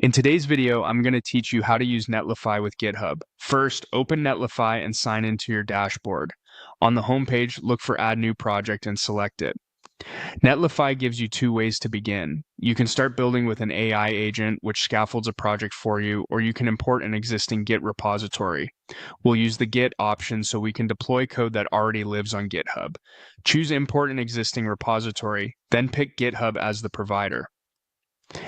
In today's video, I'm going to teach you how to use Netlify with GitHub. First, open Netlify and sign into your dashboard. On the homepage, look for Add New Project and select it. Netlify gives you two ways to begin. You can start building with an AI agent, which scaffolds a project for you, or you can import an existing Git repository. We'll use the Git option so we can deploy code that already lives on GitHub. Choose Import an existing repository, then pick GitHub as the provider.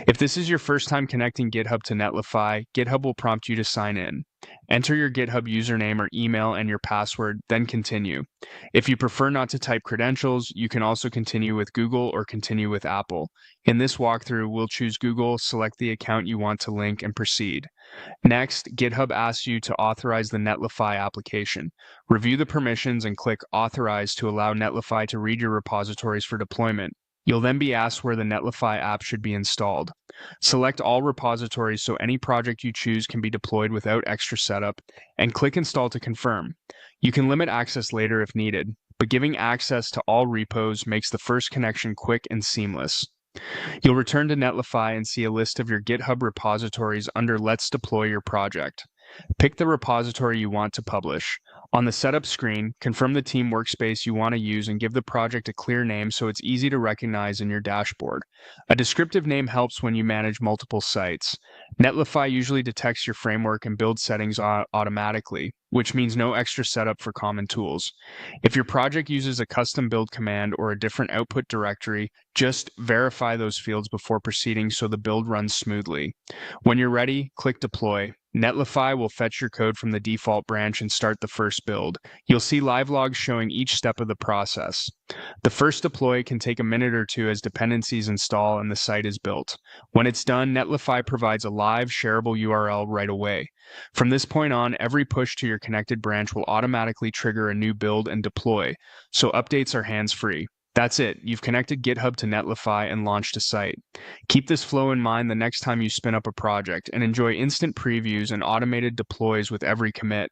If this is your first time connecting GitHub to Netlify, GitHub will prompt you to sign in. Enter your GitHub username or email and your password, then continue. If you prefer not to type credentials, you can also continue with Google or continue with Apple. In this walkthrough, we'll choose Google, select the account you want to link, and proceed. Next, GitHub asks you to authorize the Netlify application. Review the permissions and click Authorize to allow Netlify to read your repositories for deployment. You'll then be asked where the Netlify app should be installed. Select all repositories so any project you choose can be deployed without extra setup, and click Install to confirm. You can limit access later if needed, but giving access to all repos makes the first connection quick and seamless. You'll return to Netlify and see a list of your GitHub repositories under Let's Deploy Your Project. Pick the repository you want to publish. On the setup screen, confirm the team workspace you want to use and give the project a clear name so it's easy to recognize in your dashboard. A descriptive name helps when you manage multiple sites. Netlify usually detects your framework and builds settings automatically, which means no extra setup for common tools. If your project uses a custom build command or a different output directory, just verify those fields before proceeding so the build runs smoothly. When you're ready, click Deploy. Netlify will fetch your code from the default branch and start the first build. You'll see live logs showing each step of the process. The first deploy can take a minute or two as dependencies install and the site is built. When it's done, Netlify provides a live, shareable URL right away. From this point on, every push to your connected branch will automatically trigger a new build and deploy, so updates are hands-free. That's it. You've connected GitHub to Netlify and launched a site. Keep this flow in mind the next time you spin up a project and enjoy instant previews and automated deploys with every commit.